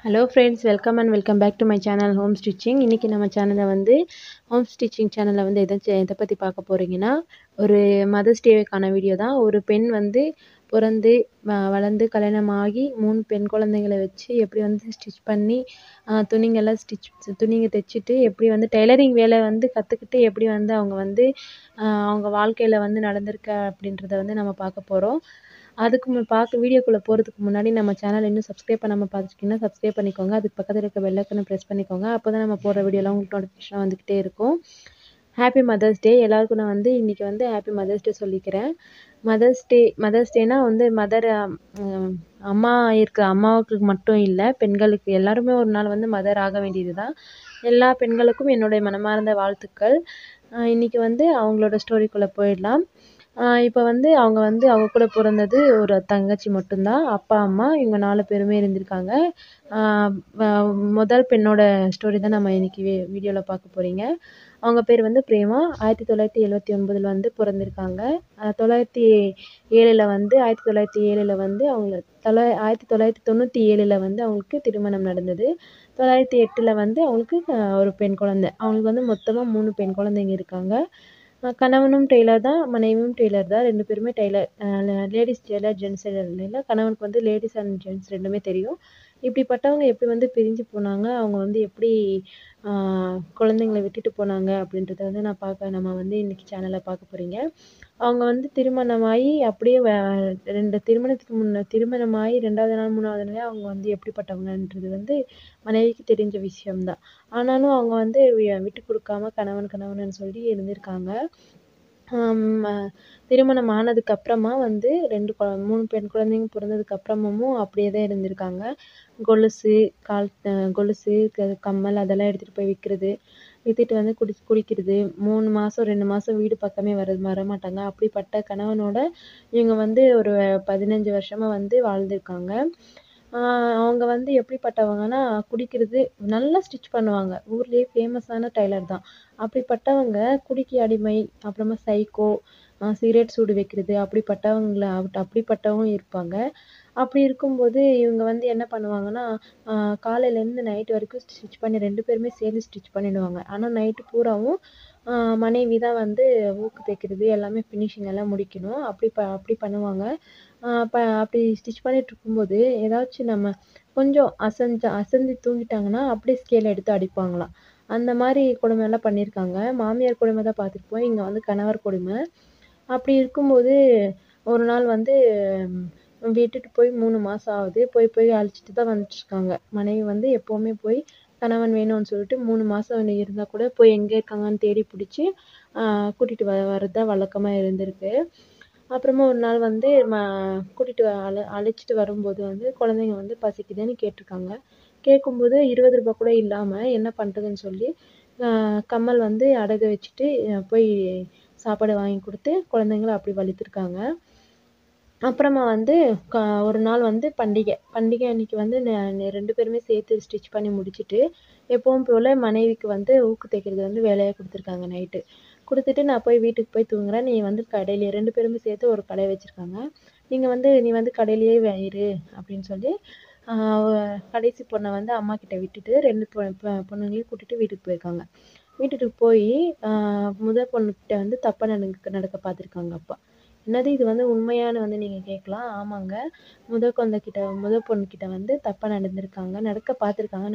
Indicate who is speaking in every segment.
Speaker 1: Hello friends, welcome and welcome back to my channel home stitching. இன்றைக்கி நம்ம சேனலில் வந்து ஹோம் ஸ்டிச்சிங் சேனலில் வந்து எதை பற்றி பார்க்க போகிறீங்கன்னா, ஒரு மதர்ஸ் டேக்கான வீடியோ தான். ஒரு பெண் வந்து பிறந்து வளர்ந்து கல்யாணமாகி 3 பெண் குழந்தைங்களை வச்சு எப்படி வந்து ஸ்டிச் பண்ணி துணிங்கெல்லாம் துணிங்க தைச்சிட்டு எப்படி வந்து டெய்லரிங் வேலை வந்து கற்றுக்கிட்டு எப்படி வந்து அவங்க வந்து அவங்க வாழ்க்கையில் வந்து நடந்திருக்க அப்படின்றத வந்து நம்ம பார்க்க போகிறோம். அதுக்கு வீடியோக்குள்ளே போகிறதுக்கு முன்னாடி நம்ம சேனல் இன்னும் சப்ஸ்கிரைப் பண்ணாமல் பார்த்துருக்கீங்கன்னா சப்ஸ்கிரைப் பண்ணிக்கோங்க. அதுக்கு பக்கத்தில் இருக்க பெல் ஐக்கனை ப்ரெஸ் பண்ணிக்கோங்க. அப்போ தான் நம்ம போடுற வீடியோலாம் உங்களுக்கு நோட்டிஃபிகேஷன் வந்துக்கிட்டே இருக்கும். ஹாப்பி மதர்ஸ் டே எல்லாருக்கும். நான் வந்து இன்றைக்கி வந்து ஹாப்பி மதர்ஸ் டே சொல்லிக்கிறேன். மதர்ஸ் டேனா வந்து அம்மாவுக்கு மட்டும் இல்லை, பெண்களுக்கு எல்லாருமே ஒரு நாள் வந்து மதர் ஆக வேண்டியது தான். எல்லா பெண்களுக்கும் என்னுடைய மனமார்ந்த வாழ்த்துக்கள். இன்றைக்கி வந்து அவங்களோட ஸ்டோரிக்குள்ளே போயிடலாம். இப்போ வந்து அவங்க கூட பிறந்தது ஒரு தங்கச்சி மட்டும்தான். அப்பா, அம்மா இவங்க 4 பேருமே இருந்திருக்காங்க. முதல் பெண்ணோட ஸ்டோரி தான் நம்ம இன்றைக்கி வீடியோவில் பார்க்க போகிறீங்க. அவங்க பேர் வந்து பிரேமா. 1979 வந்து பிறந்திருக்காங்க. 1907 வந்து 1997 வந்து அவங்களுக்கு திருமணம் நடந்தது. 2008 வந்து அவங்களுக்கு ஒரு பெண் குழந்தை. அவங்களுக்கு வந்து மொத்தமாக 3 பெண் குழந்தைங்க இருக்காங்க. கணவனும் டெய்லர் தான், மனைவியும் டெய்லர் தான். 2 பேருமே tailor. Ladies tailor, gents tailor இல்லைல்ல. கணவனுக்கு வந்து லேடீஸ் அண்ட் ஜென்ட்ஸ் 2மே தெரியும். இப்படிப்பட்டவங்க எப்படி வந்து பிரிஞ்சு போனாங்க, அவங்க வந்து எப்படி குழந்தைங்கள விட்டுட்டு போனாங்க அப்படின்றத வந்து நம்ம வந்து இன்றைக்கி சேனலில் பார்க்க போகிறீங்க. அவங்க வந்து திருமணமாகி அப்படியே 2 திருமணமாகி 2வது நாள் 3வது நாளே அவங்க வந்து எப்படிப்பட்டவங்கன்றது வந்து மனைவிக்கு தெரிஞ்ச விஷயம்தான். ஆனாலும் அவங்க வந்து விட்டு கொடுக்காம கணவன்னு சொல்லி இருந்திருக்காங்க. திருமணம் ஆனதுக்கு அப்புறமா வந்து 3 பெண் குழந்தைங்க பிறந்ததுக்கு அப்புறமும் அப்படியே தான் இருந்திருக்காங்க. கொலுசு, கம்மல் அதெல்லாம் எடுத்துகிட்டு போய் விற்றுட்டு வந்து குடிக்கிறது. 3 மாதம் 2 மாதம் வீடு பக்கமே வரமாட்டாங்க. அப்படிப்பட்ட கணவனோட இவங்க வந்து ஒரு 15 வருஷமாக வந்து வாழ்ந்திருக்காங்க. அவங்க வந்து எப்படிப்பட்டவங்கன்னா, குடிக்கிறது நல்லா ஸ்டிச் பண்ணுவாங்க. ஊர்லேயே ஃபேமஸான டெய்லர் தான். அப்படிப்பட்டவங்க குடிக்கு அடிமை, அப்புறமா சைக்கோ, சிகரெட் சூடு வைக்கிறது அப்படிப்பட்டவங்க இருப்பாங்க. அப்படி இருக்கும்போது இவங்க வந்து என்ன பண்ணுவாங்கன்னா, காலையிலேருந்து நைட் வரைக்கும் ஸ்டிச் பண்ணி 2 பேருமே சேர்ந்து ஸ்டிச் பண்ணிடுவாங்க. ஆனால் நைட்டு பூராவும் மனைவி தான் வந்து ஊக்கு தைக்கிறது எல்லாமே ஃபினிஷிங் எல்லாம் முடிக்கணும். அப்படி பண்ணுவாங்க. அப்படி ஸ்டிச் பண்ணிட்டு இருக்கும்போது ஏதாச்சும் நம்ம கொஞ்சம் அசந்து தூங்கிட்டாங்கன்னா அப்படியே ஸ்கேல் எடுத்து அடிப்பாங்களாம். அந்த மாதிரி கொடுமையெல்லாம் பண்ணியிருக்காங்க. மாமியார் கொடுமை தான் பார்த்துருப்போம். இங்கே வந்து கணவர் கொடுமை. அப்படி இருக்கும்போது ஒரு நாள் வந்து விட்டுட்டு போய் 3 மாதம் ஆகுது. போய் அழைச்சிட்டு தான் வந்துட்டுருக்காங்க. மனைவி வந்து எப்போவுமே போய் கணவன் வேணும்னு சொல்லிட்டு 3 மாதம் இருந்தால் கூட போய் எங்கே இருக்காங்கன்னு தேடி பிடிச்சி கூட்டிகிட்டு வர்றது தான் வழக்கமாக இருந்திருக்கு. அப்புறமா ஒரு நாள் வந்து கூட்டிகிட்டு அழைச்சிட்டு வரும்போது வந்து குழந்தைங்க வந்து பசிக்குதுன்னு கேட்டிருக்காங்க. கேட்கும்போது ரூ. 20 கூட இல்லாமல் என்ன பண்ணுறதுன்னு சொல்லி கம்மல் வந்து அடகு வச்சுட்டு போய் சாப்பாடு வாங்கி கொடுத்து குழந்தைங்கள அப்படி வளர்த்துருக்காங்க. அப்புறமா வந்து ஒரு நாள் வந்து பண்டிகை அன்னைக்கு வந்து 2 பேருமே சேர்த்து ஸ்டிச் பண்ணி முடிச்சுட்டு எப்பவும் போல் மனைவிக்கு வந்து ஊக்கு தைக்கிறது வந்து வேலையாக கொடுத்துருக்காங்க. நைட்டு கொடுத்துட்டு நான் போய் வீட்டுக்கு போய் தூங்குறேன், நீ வந்து கடையிலே 2 பேருமே சேர்த்து ஒரு கடை வச்சுருக்காங்க, நீ வந்து கடையிலேயே இரு அப்படின்னு சொல்லி கடைசி பொண்ணை வந்து அம்மா கிட்ட விட்டுட்டு 2 பொண்ணுங்களையும் கூட்டிட்டு வீட்டுக்கு போயிருக்காங்க. வீட்டுக்கு போய் முதல் பொண்ணுக்கிட்ட வந்து தப்பாக நடக்க பார்த்துருக்காங்க அப்பா. என்னது இது வந்து உண்மையானு வந்து நீங்கள் கேட்கலாம். ஆமாங்க, முதல் பொண்ணுக்கிட்ட வந்து தப்பாக நடக்க பார்த்துருக்காங்க.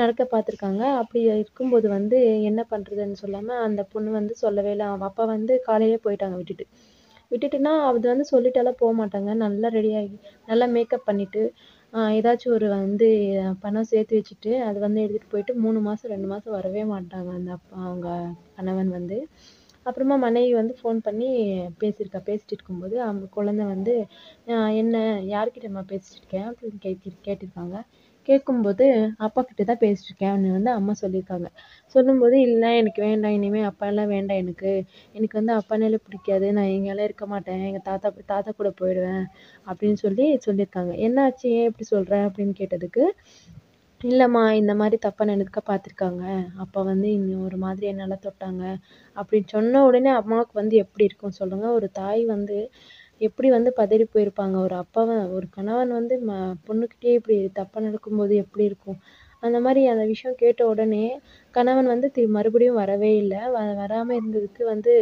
Speaker 1: நடக்க பார்த்துருக்காங்க. அப்படி இருக்கும்போது வந்து என்ன பண்ணுறதுன்னு சொல்லாமல் அந்த பொண்ணு வந்து சொல்லவே இல்லை. அவன் அப்பா வந்து காலையிலே போயிட்டாங்க விட்டுட்டுனா அது வந்து சொல்லிட்டாலாம் போக மாட்டாங்க. நல்லா ரெடியாகி நல்லா மேக்கப் பண்ணிவிட்டு ஏதாச்சும் ஒரு வந்து பணம் சேர்த்து வச்சுட்டு அது வந்து எடுத்துகிட்டு போயிட்டு 3 மாதம் 2 மாதம் வரவே மாட்டாங்க அவங்க கணவன் வந்து. அப்புறமா மனைவி வந்து ஃபோன் பண்ணி பேசிட்டு இருக்கும்போது அவங்க குழந்தை வந்து என்ன யார்கிட்டம்மா பேசிட்டு இருக்கேன் அப்படின்னு கேட்டிருக்காங்க. கேட்கும்போது அப்பா கிட்ட தான் பேசிட்டு இருக்கேன்னு வந்து அம்மா சொல்லியிருக்காங்க. சொல்லும்போது இல்லை எனக்கு வேண்டாம், இனிமேல் அப்பாலாம் வேண்டாம், எனக்கு வந்து அப்பானாலே பிடிக்காது, நான் எங்கேயாலும் இருக்க மாட்டேன், எங்கள் தாத்தா கூட போயிடுவேன் அப்படின்னு சொல்லியிருக்காங்க. என்னாச்சு, ஏன் இப்படி சொல்கிற அப்படின்னு கேட்டதுக்கு, இல்லைம்மா இந்த மாதிரி தப்பாக நடக்க பார்த்துருக்காங்க, அப்பா வந்து இன்னும் ஒரு மாதிரி என்னால் தொட்டாங்க அப்படின்னு சொன்ன உடனே அம்மாவுக்கு வந்து எப்படி இருக்கும் சொல்லுங்கள். ஒரு தாய் வந்து எப்படி வந்து பதறி போயிருப்பாங்க. ஒரு அப்பாவன் ஒரு கணவன் வந்து பொண்ணுகிட்டயே இப்படி தப்பா நடக்கும்போது எப்படி இருக்கும்? அந்த மாரி அந்த விஷயம் கேட்ட உடனே, கணவன் வந்து மறுபடியும் வரவே இல்ல. வராம இருந்ததுக்கு வந்து,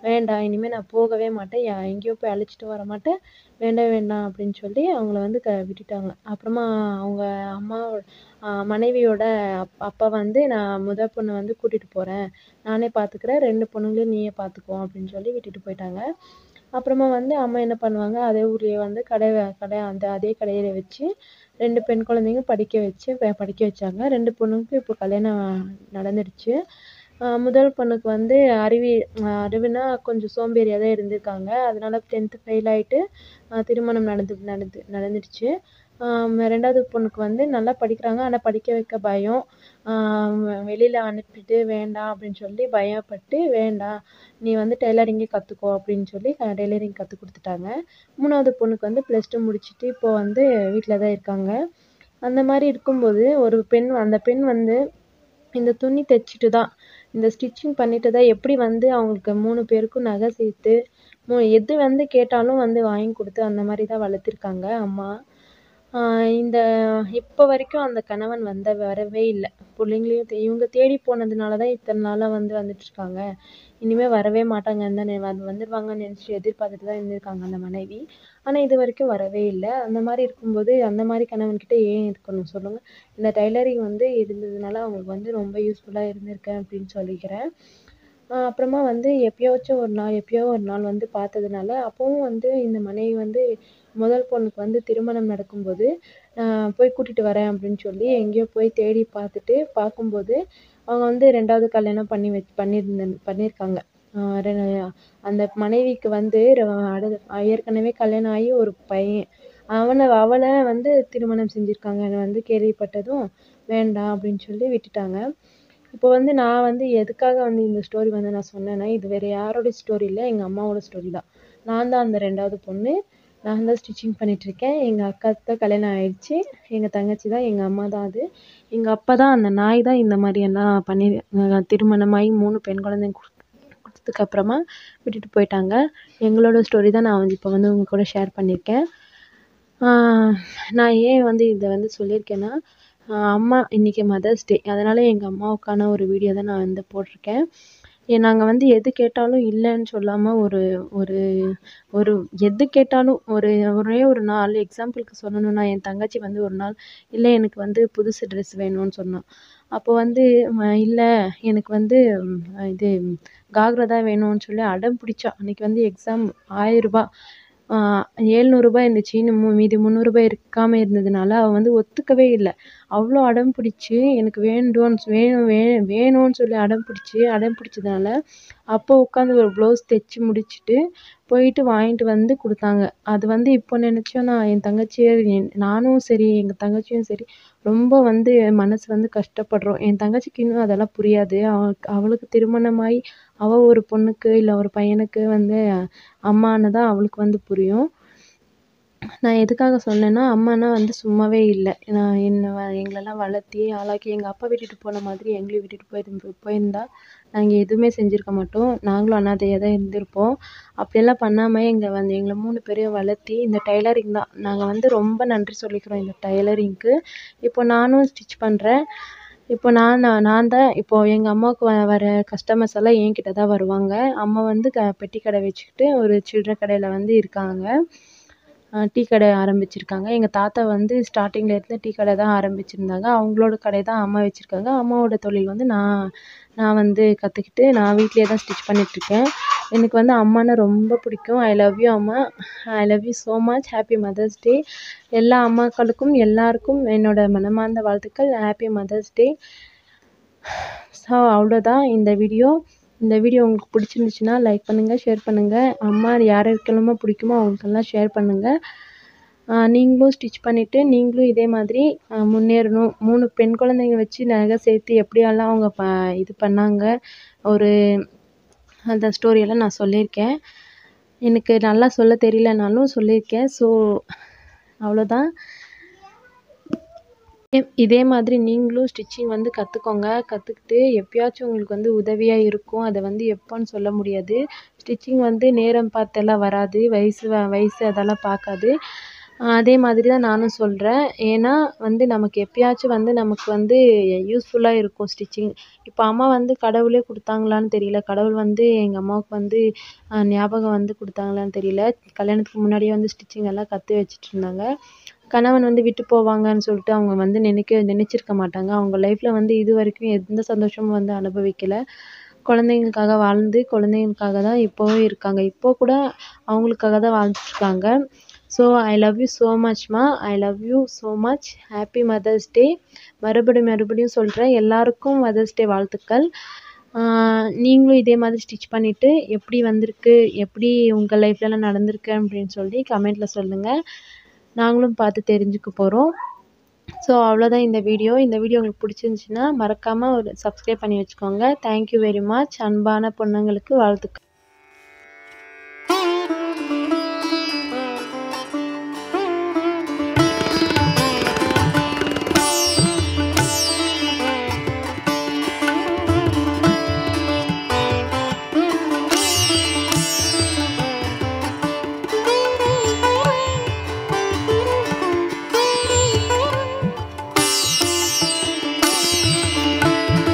Speaker 1: "வேண்டாம், இனிமே நான் போகவே மாட்டேன். எங்கேயும் போய் அழைச்சிட்டு வரமாட்டேன். வேண்டாம், வேண்டாம்" அப்படின்னு சொல்லி அவங்கள வந்து விட்டுட்டாங்க. அப்புறமா அவங்க அம்மா மனைவியோட அப்பா வந்து, "நான் பொண்ண வந்து கூட்டிட்டு போறேன். நானே பார்த்துக்கிறேன். 2 பொண்ணுங்களையும் நீயே பார்த்துக்கோ" அப்படின்னு சொல்லி விட்டுட்டு போயிட்டாங்க. அப்புறமா வந்து அம்மா என்ன பண்ணுவாங்க, அதே ஊர்லயே வந்து கடை அந்த அதே கடையில வச்சு 2 பெண் குழந்தைங்க படிக்க வச்சாங்க. 2 பொண்ணுங்களுக்கும் இப்போ கல்யாணம் நடந்துடுச்சு. முதல் பொண்ணுக்கு வந்து அறிவுனா கொஞ்சம் சோம்பேறியா தான் இருந்திருக்காங்க. அதனால 10த் ஃபெயில் ஆயிட்டு திருமணம் நடந்துடுச்சு. 2வது பொண்ணுக்கு வந்து நல்லா படிக்கிறாங்க. ஆனா படிக்க வைக்க பயம். ஆ வெளியில அனுப்பிட்டு வேண்டாம் அப்படின்னு சொல்லி பயப்பட்டு, "வேண்டாம், நீ வந்து டெய்லரிங்கே கத்துக்கோ" அப்படின்னு சொல்லி டெய்லரிங் கத்துக் குடுத்துட்டாங்க. 3வது பொண்ணுக்கு வந்து +2 முடிச்சுட்டு இப்போ வந்து வீட்ல தான் இருக்காங்க. அந்த மாரி இருக்கும்போது அந்த பெண் வந்து இந்த துணி தச்சுட்டு தான், இந்த ஸ்டிச்சிங் பண்ணிட்டு தான் எப்படி வந்து அவங்களுக்கு 3 பேருக்கும் நகை சேர்த்து, எது வந்து கேட்டாலும் வந்து வாங்கி குடுத்து அந்த மாரி தான் வளர்த்துருக்காங்க அம்மா. ஆ இந்த இப்ப வரைக்கும் அந்த கணவன் வரவே இல்ல. புள்ளைங்களையும் இவங்க தேடி போனதுனால தான் இத்தன நாளா வந்து வந்துட்டுருக்காங்க. இனிமே வரவே மாட்டாங்கன்னு தான் வந்துருவாங்கன்னு நெனச்சு எதிர்பார்த்துட்டு தான் இருந்திருக்காங்க அந்த மனைவி. ஆனா இதுவரைக்கும் வரவே இல்ல. அந்த மாரி இருக்கும்போது, அந்த மாரி கணவன்கிட்ட ஏன் இருக்கணும் சொல்லுங்க? இந்த டைலரிங் வந்து இருந்ததுனால அவங்களுக்கு வந்து ரொம்ப யூஸ்ஃபுல்லா இருந்திருக்கேன் அப்படின்னு சொல்லிக்கிறேன். அப்புறமா வந்து எப்பயோ ஒரு நாள் வந்து பார்த்ததுனால, அப்பவும் வந்து இந்த மனைவி வந்து முதல் பொண்ணுக்கு வந்து திருமணம் நடக்கும்போது, போய் கூட்டிட்டு வரேன் அப்படின்னு சொல்லி எங்கேயோ போய் தேடி பார்க்கும்போது, அவங்க வந்து 2வது கல்யாணம் பண்ணியிருக்காங்க. அ ரெ அந்த மனைவிக்கு வந்து ஏற்கனவே கல்யாணம் ஆகி ஒரு பையன். அவள வந்து திருமணம் செஞ்சிருக்காங்கன்னு வந்து கேள்விப்பட்டதும், வேண்டாம் அப்படின்னு சொல்லி விட்டுட்டாங்க. இப்போ வந்து நான் வந்து எதுக்காக வந்து இந்த ஸ்டோரி வந்து நான் சொன்னேன்னா, இது வேற யாரோட ஸ்டோரி இல்ல. எங்க அம்மாவோட ஸ்டோரி தான். நான் தான் அந்த 2வது பொண்ணு. நான் தான் ஸ்டிச்சிங் பண்ணிட்டுருக்கேன். எங்க அக்காவுக்கு தான் கல்யாணம் ஆயிடுச்சு. எங்க தங்கச்சி தான், எங்க அம்மா தான் அது. எங்க அப்பா தான் அந்த நாய் தான் இந்த மாரியெல்லாம் திருமணமாகி 3 பெண் குழந்தைங்க குடுத்ததுக்கு அப்புறமா விட்டுட்டு போயிட்டாங்க. எங்களோட ஸ்டோரி தான் நான் வந்து இப்போ வந்து உங்க கூட ஷேர் பண்ணியிருக்கேன். ஆ நான் ஏன் வந்து இத வந்து சொல்லியிருக்கேன்னா, அம்மா இன்னைக்கு மதர்ஸ் டே. அதனால எங்க அம்மாவுக்கான ஒரு வீடியோ தான் நான் வந்து போட்டிருக்கேன். நாங்க வந்து எது கேட்டாலும் இல்லன்னு சொல்லாம ஒரு ஒரு ஒரு எது கேட்டாலும் ஒரே ஒரு 4 எக்ஸாம்பிளுக்கு சொல்லணும்னா, என் தங்கச்சி வந்து ஒரு நாள், "இல்ல எனக்கு வந்து புதுசு ட்ரெஸ் வேணும்னு" சொன்னா. அப்போ வந்து "இல்ல எனக்கு வந்து இது காக்ரா தான் வேணும்னு" சொல்லி அடம் பிடிச்சா. அன்னைக்கு வந்து எக்ஸாம் ரூ. 1000 ஆ ரூ. 700 இருந்துச்சு. இன்னும் மீதி ரூ. 300 இருக்காம இருந்ததுனால, அவ வந்து ஒத்துக்கவே இல்ல. அவ்ளோ அடம் பிடிச்சு, எனக்கு வேணும்னு சொல்லி அடம் பிடிச்சதுனால, அப்போ உட்காந்து ஒரு ப்ளவுஸ் தைச்சு முடிச்சுட்டு, போயிட்டு வாங்கிட்டு வந்து குடுத்தாங்க. அது வந்து இப்போ நினைச்சோன்னா, என் தங்கச்சிய நானும் சரி, எங்க தங்கச்சியும் சரி, ரொம்ப வந்து மனசு வந்து கஷ்டப்படுறோம். என் தங்கச்சிக்கு இன்னும் அதெல்லாம் புரியாது. அவளுக்கு திருமணமாயி, அவ ஒரு பொண்ணுக்கு, இல்ல ஒரு பையனுக்கு வந்து அம்மான்னு தான் அவளுக்கு வந்து புரியும். நான் எதுக்காக சொன்னேன்னா, அம்மானா வந்து சும்மாவே இல்ல. நான் எங்களெல்லாம் வளர்த்தி, ஆளாக்கி எங்க அப்பா விட்டுட்டு போன மாதிரி எங்களையும் விட்டுட்டு போயிருந்தா, நாங்க எதுவுமே செஞ்சிருக்க மாட்டோம். நாங்களும் அனாதையா தான் இருந்திருப்போம். அப்படியெல்லாம் பண்ணாம எங்கள 3 பேரையும் வளர்த்தி, இந்த டைலரிங் தான். நாங்க வந்து ரொம்ப நன்றி சொல்லிக்கிறோம் இந்த டைலரிங்க்கு. இப்போ நானும் ஸ்டிச் பண்றேன். இப்போ நான் தான் இப்போ எங்க அம்மாவுக்கு வர கஸ்டமர்ஸ் எல்லாம் என்கிட்ட தான் வருவாங்க. அம்மா வந்து பெட்டி கடை வச்சுக்கிட்டு ஒரு சில்லறை கடையில வந்து இருக்காங்க. டீ கடை ஆரம்பிச்சிருக்காங்க. எங்க தாத்தா வந்து ஸ்டார்ட்டிங்ல இருந்து டீ கடை தான் ஆரம்பிச்சிருந்தாங்க. அவங்களோட கடை தான் அம்மா வச்சிருக்காங்க. அம்மாவோட தொழில் வந்து நான் வந்து கத்துக்கிட்டு நான் வீட்லயே தான் ஸ்டிச் பண்ணிட்டுருக்கேன். எனக்கு வந்து அம்மானா ரொம்ப பிடிக்கும். ஐ லவ் யூ அம்மா. I love you so much. Happy mother's day. எல்லா அம்மாக்களுக்கும் எல்லாருக்கும் என்னோட மனமார்ந்த வாழ்த்துக்கள். ஹேப்பி மதர்ஸ் டே. ஸோ அவ்வளோதான் இந்த வீடியோ. இந்த வீடியோ உங்களுக்கு பிடிச்சிருந்துச்சுன்னா லைக் பண்ணுங்க, ஷேர் பண்ணுங்க. அம்மா யாருக்கெல்லாம் பிடிக்குமோ அவங்களுக்கெல்லாம் ஷேர் பண்ணுங்க. நீங்களும் ஸ்டிச் பண்ணிட்டு நீங்களும் இதே மாதிரி முன்னேறணும். 3 பெண் குழந்தைங்க வச்சு நகை சேர்த்து எப்படியெல்லாம் அவங்க இது பண்ணாங்க. ஒரு அந்த ஸ்டோரியெல்லாம் நான் சொல்லியிருக்கேன். எனக்கு நல்லா சொல்ல தெரியலனாலும் சொல்லியிருக்கேன். ஸோ அவ்வளோதான். இதே மாதிரி நீங்களும் ஸ்டிச்சிங் வந்து கற்றுக்கோங்க. கற்றுக்கிட்டு எப்பயாச்சும் உங்களுக்கு வந்து உதவியா இருக்கும். அதை வந்து எப்போன்னு சொல்ல முடியாது. ஸ்டிச்சிங் வந்து நேரம் பார்த்தெல்லாம் வராது. வயசு அதெல்லாம் பார்க்காது. அதே மாதிரி தான் நானும் சொல்கிறேன். ஏன்னா வந்து நமக்கு எப்பயாச்சும் வந்து நமக்கு வந்து யூஸ்ஃபுல்லாக இருக்கும் ஸ்டிச்சிங். இப்போ அம்மா வந்து கடவுளே கொடுத்தாங்களான்னு தெரியல. கடவுள் வந்து எங்கள் அம்மாவுக்கு வந்து ஞாபகம் வந்து கொடுத்தாங்களான்னு தெரியல. கல்யாணத்துக்கு முன்னாடியே வந்து ஸ்டிச்சிங் எல்லாம் கற்று வச்சுட்டு இருந்தாங்க. கணவன் வந்து விட்டு போவாங்கன்னு சொல்லிட்டு அவங்க வந்து நினைச்சிருக்க மாட்டாங்க. அவங்க லைஃப்ல வந்து இதுவரைக்கும் எந்த சந்தோஷமும் வந்து அனுபவிக்கல. குழந்தைங்களுக்காக வாழ்ந்து, குழந்தைங்களுக்காக தான் இப்போவும் இருக்காங்க. இப்போ கூட அவங்களுக்காக தான் வாழ்ந்துட்டுருக்காங்க. So I love you so மச்மா. I love you so much. Happy mother's day. மறுபடியும் சொல்கிறேன். எல்லாருக்கும் மதர்ஸ் டே வாழ்த்துக்கள். நீங்களும் இதே மாதிரி ஸ்டிச் பண்ணிவிட்டு எப்படி வந்திருக்கு, எப்படி உங்கள் லைஃப்லலாம் நடந்திருக்கு அப்படின்னு சொல்லி கமெண்ட்டில் சொல்லுங்கள். நாங்களும் பார்த்து தெரிஞ்சுக்க போகிறோம். ஸோ அவ்வளோதான் இந்த வீடியோ. இந்த வீடியோ உங்களுக்கு பிடிச்சிருந்துச்சின்னா மறக்காமல் ஒரு சப்ஸ்கிரைப் பண்ணி வச்சுக்கோங்க. Thank you very much. அன்பான பொண்ணுங்களுக்கு வாழ்த்துக்கள்.